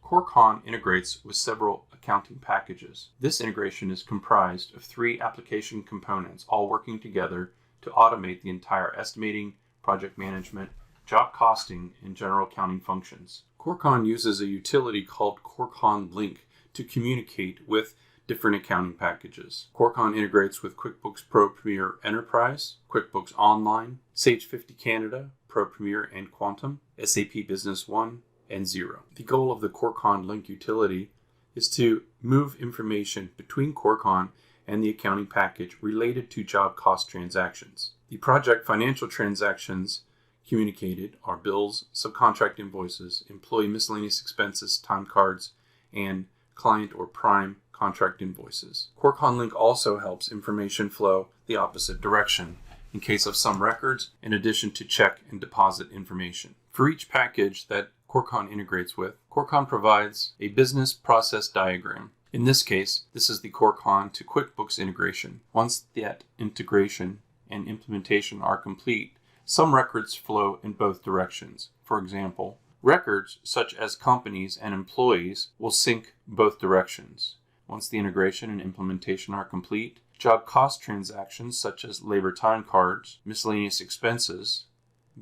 Corecon integrates with several accounting packages. This integration is comprised of 3 application components, all working together to automate the entire estimating, project management, job costing, and general accounting functions. Corecon uses a utility called CoreconLink to communicate with different accounting packages. Corecon integrates with QuickBooks Pro Premier Enterprise, QuickBooks Online, Sage 50 Canada, Pro Premier and Quantum, SAP Business One, and Xero. The goal of the CoreconLink utility is to move information between Corecon and the accounting package related to job cost transactions. The project financial transactions communicated are bills, subcontract invoices, employee miscellaneous expenses, time cards, and client or prime contract invoices. CoreconLink also helps information flow the opposite direction in case of some records, in addition to check and deposit information. For each package that Corecon integrates with, Corecon provides a business process diagram. In this case, this is the Corecon to QuickBooks integration. Once that integration and implementation are complete, some records flow in both directions. For example, records such as companies and employees will sync both directions. Once the integration and implementation are complete, job cost transactions such as labor time cards, miscellaneous expenses,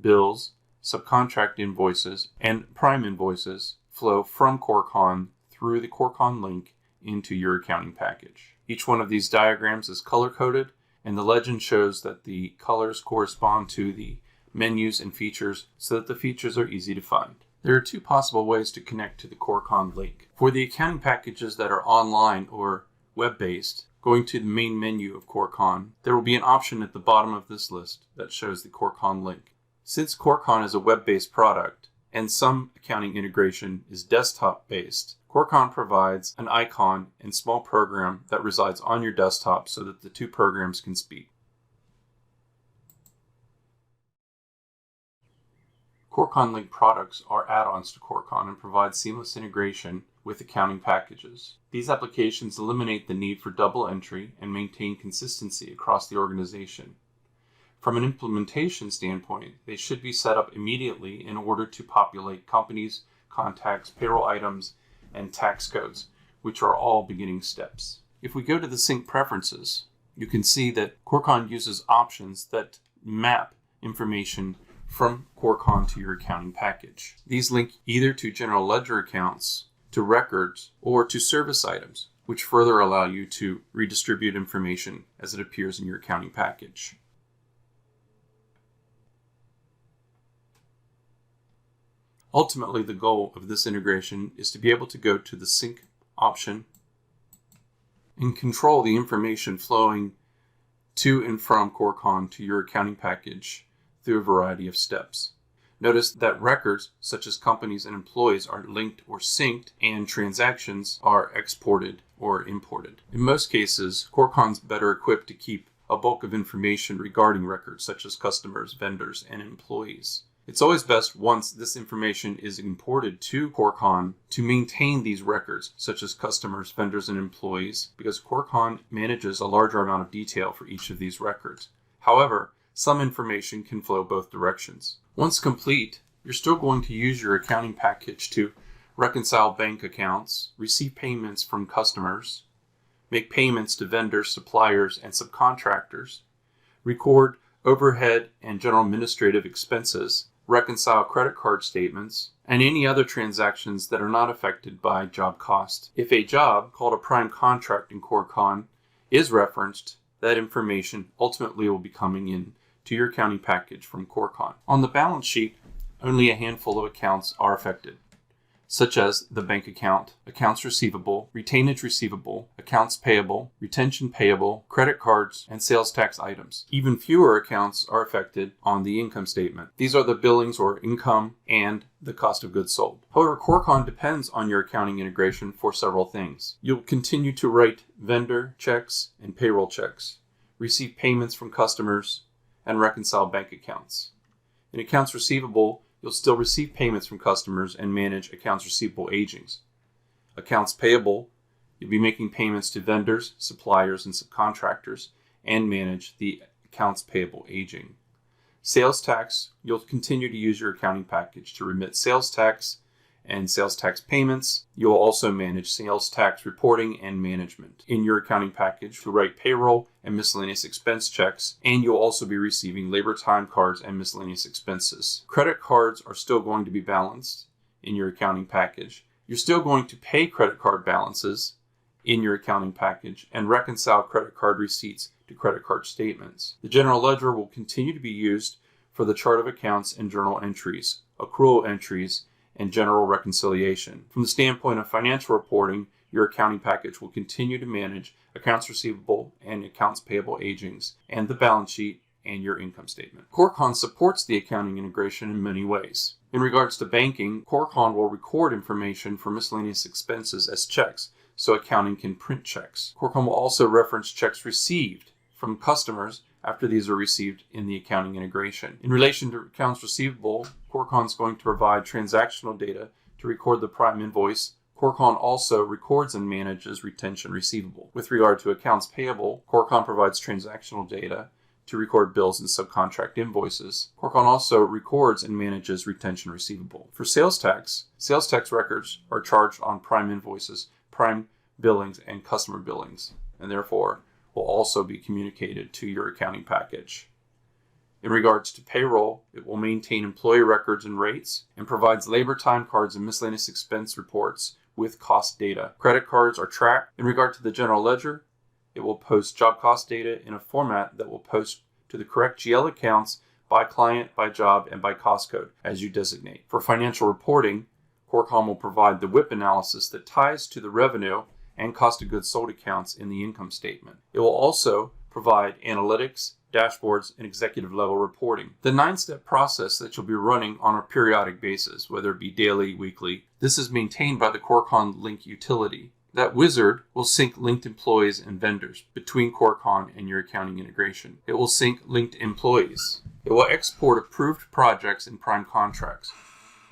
bills, subcontract invoices, and prime invoices flow from Corecon through the CoreconLink into your accounting package. Each one of these diagrams is color-coded, and the legend shows that the colors correspond to the menus and features so that the features are easy to find. There are 2 possible ways to connect to the CoreconLink. For the accounting packages that are online or web-based, going to the main menu of Corecon, there will be an option at the bottom of this list that shows the CoreconLink. Since Corecon is a web-based product and some accounting integration is desktop-based, Corecon provides an icon and small program that resides on your desktop so that the 2 programs can speak. CoreconLink products are add-ons to Corecon and provide seamless integration with accounting packages. These applications eliminate the need for double entry and maintain consistency across the organization. From an implementation standpoint, they should be set up immediately in order to populate companies, contacts, payroll items, and tax codes, which are all beginning steps. If we go to the sync preferences, you can see that Corecon uses options that map information from Corecon to your accounting package. These link either to general ledger accounts, to records, or to service items, which further allow you to redistribute information as it appears in your accounting package. Ultimately, the goal of this integration is to be able to go to the sync option and control the information flowing to and from Corecon to your accounting package through a variety of steps. Notice that records such as companies and employees are linked or synced, and transactions are exported or imported. In most cases, Corecon's better equipped to keep a bulk of information regarding records such as customers, vendors, and employees. It's always best once this information is imported to Corecon to maintain these records such as customers, vendors, and employees, because Corecon manages a larger amount of detail for each of these records. However, some information can flow both directions. Once complete, you're still going to use your accounting package to reconcile bank accounts, receive payments from customers, make payments to vendors, suppliers, and subcontractors, record overhead and general administrative expenses, reconcile credit card statements, and any other transactions that are not affected by job cost. If a job, called a prime contract in Corecon, is referenced, that information ultimately will be coming in to your accounting package from Corecon. On the balance sheet, only a handful of accounts are affected, such as the bank account, accounts receivable, retainage receivable, accounts payable, retention payable, credit cards, and sales tax items. Even fewer accounts are affected on the income statement. These are the billings or income and the cost of goods sold. However, Corecon depends on your accounting integration for several things. You'll continue to write vendor checks and payroll checks, receive payments from customers, and reconcile bank accounts. In accounts receivable, you'll still receive payments from customers and manage accounts receivable agings. Accounts payable, you'll be making payments to vendors, suppliers, and subcontractors, and manage the accounts payable aging. Sales tax, you'll continue to use your accounting package to remit sales tax and sales tax payments. You'll also manage sales tax reporting and management. In your accounting package, you'll write payroll and miscellaneous expense checks, and you'll also be receiving labor time cards and miscellaneous expenses. Credit cards are still going to be balanced in your accounting package. You're still going to pay credit card balances in your accounting package and reconcile credit card receipts to credit card statements. The general ledger will continue to be used for the chart of accounts and journal entries, accrual entries, and general reconciliation. From the standpoint of financial reporting, your accounting package will continue to manage accounts receivable and accounts payable agings, and the balance sheet and your income statement. Corecon supports the accounting integration in many ways. In regards to banking, Corecon will record information for miscellaneous expenses as checks, so accounting can print checks. Corecon will also reference checks received from customers after these are received in the accounting integration. In relation to accounts receivable, Corecon is going to provide transactional data to record the prime invoice. Corecon also records and manages retention receivable. With regard to accounts payable, Corecon provides transactional data to record bills and subcontract invoices. Corecon also records and manages retention receivable. For sales tax records are charged on prime invoices, prime billings, and customer billings, and therefore will also be communicated to your accounting package. In regards to payroll, it will maintain employee records and rates and provides labor time cards and miscellaneous expense reports with cost data. Credit cards are tracked. In regard to the general ledger, it will post job cost data in a format that will post to the correct GL accounts by client, by job, and by cost code as you designate. For financial reporting, Corecon will provide the WIP analysis that ties to the revenue and cost of goods sold accounts in the income statement. It will also provide analytics, dashboards, and executive level reporting. The 9-step process that you'll be running on a periodic basis, whether it be daily, weekly, this is maintained by the CoreconLink Utility. That wizard will sync linked employees and vendors between Corecon and your accounting integration. It will sync linked employees. It will export approved projects and prime contracts,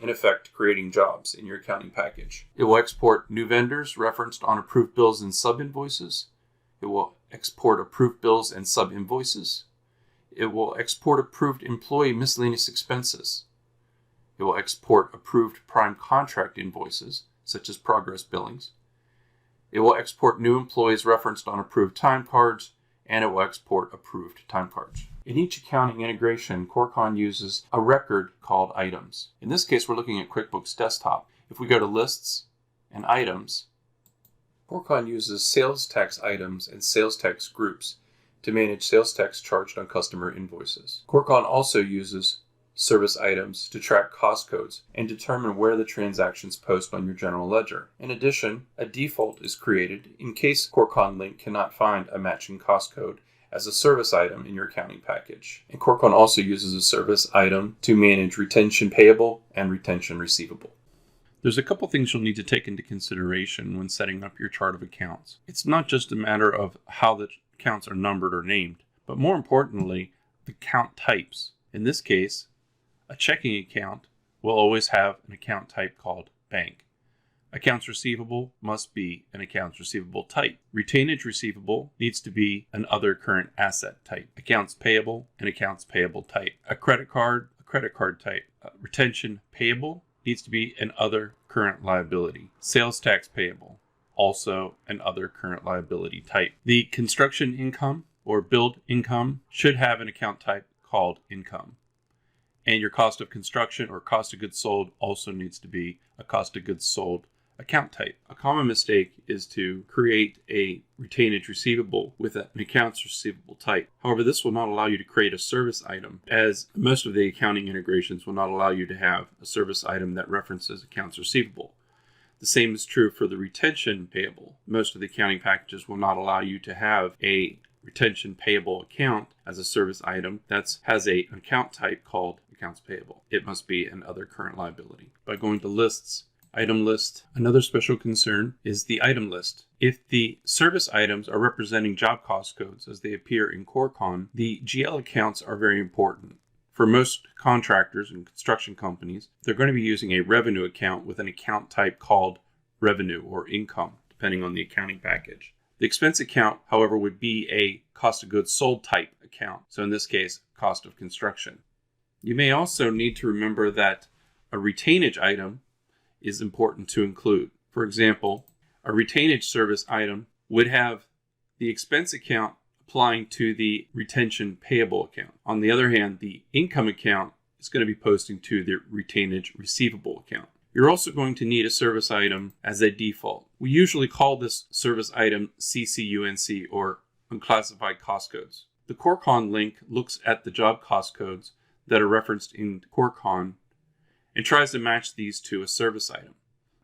in effect creating jobs in your accounting package. It will export new vendors referenced on approved bills and sub-invoices. It will export approved bills and sub-invoices. It will export approved employee miscellaneous expenses. It will export approved prime contract invoices, such as progress billings. It will export new employees referenced on approved time cards, and it will export approved time cards. In each accounting integration, Corecon uses a record called items. In this case, we're looking at QuickBooks Desktop. If we go to Lists and Items, Corecon uses sales tax items and sales tax groups to manage sales tax charged on customer invoices. Corecon also uses service items to track cost codes and determine where the transactions post on your general ledger. In addition, a default is created in case CoreconLink cannot find a matching cost code as a service item in your accounting package. And Corecon also uses a service item to manage retention payable and retention receivable. There's a couple things you'll need to take into consideration when setting up your chart of accounts. It's not just a matter of how the accounts are numbered or named, but more importantly, the account types. In this case, a checking account will always have an account type called bank. Accounts receivable must be an accounts receivable type. Retainage receivable needs to be an other current asset type. Accounts payable, an accounts payable type. A credit card type. Retention payable needs to be an other current liability. Sales tax payable, also an other current liability type. The construction income or build income should have an account type called income. And your cost of construction or cost of goods sold also needs to be a cost of goods sold account type. A common mistake is to create a retainage receivable with an accounts receivable type. However, this will not allow you to create a service item, as most of the accounting integrations will not allow you to have a service item that references accounts receivable. The same is true for the retention payable. Most of the accounting packages will not allow you to have a retention payable account as a service item that has an account type called accounts payable. It must be an other current liability. By going to lists, item list, another special concern is the item list. If the service items are representing job cost codes as they appear in Corecon, the GL accounts are very important. For most contractors and construction companies, they're going to be using a revenue account with an account type called revenue or income, depending on the accounting package. The expense account, however, would be a cost of goods sold type account. So in this case, cost of construction. You may also need to remember that a retainage item is important to include. For example, a retainage service item would have the expense account applying to the retention payable account. On the other hand, the income account is going to be posting to the retainage receivable account. You're also going to need a service item as a default. We usually call this service item CCUNC, or unclassified cost codes. The CoreconLink looks at the job cost codes that are referenced in Corecon and tries to match these to a service item.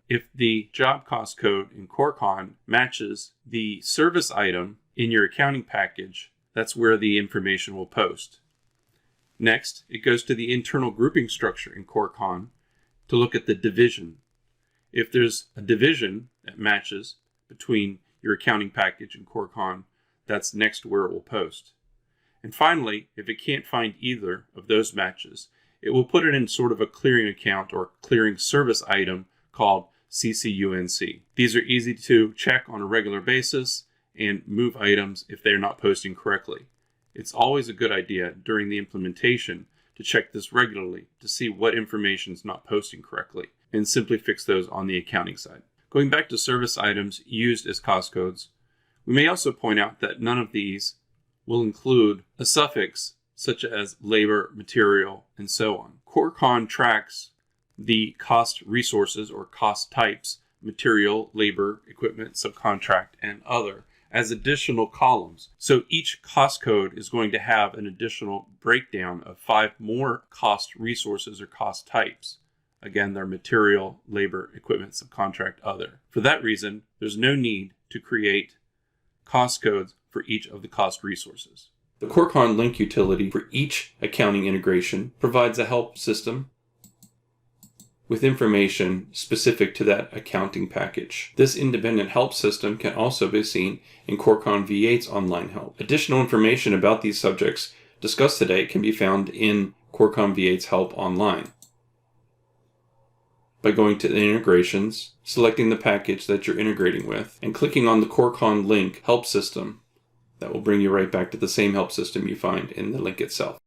If the job cost code in Corecon matches the service item in your accounting package, that's where the information will post. Next, it goes to the internal grouping structure in Corecon to look at the division. If there's a division that matches between your accounting package and Corecon, that's next where it will post. And finally, if it can't find either of those matches, it will put it in sort of a clearing account or clearing service item called CCUNC. These are easy to check on a regular basis and move items if they're not posting correctly. It's always a good idea during the implementation to check this regularly to see what information is not posting correctly and simply fix those on the accounting side. Going back to service items used as cost codes, we may also point out that none of these will include a suffix such as labor, material, and so on. Corecon tracks the cost resources or cost types, material, labor, equipment, subcontract, and other, as additional columns. So each cost code is going to have an additional breakdown of 5 more cost resources or cost types. Again, they're material, labor, equipment, subcontract, other. For that reason, there's no need to create cost codes for each of the cost resources. The CoreconLink utility for each accounting integration provides a help system with information specific to that accounting package. This independent help system can also be seen in Corecon V8's online help. Additional information about these subjects discussed today can be found in Corecon V8's help online by going to the integrations, selecting the package that you're integrating with, and clicking on the CoreconLink help system. That will bring you right back to the same help system you find in the link itself.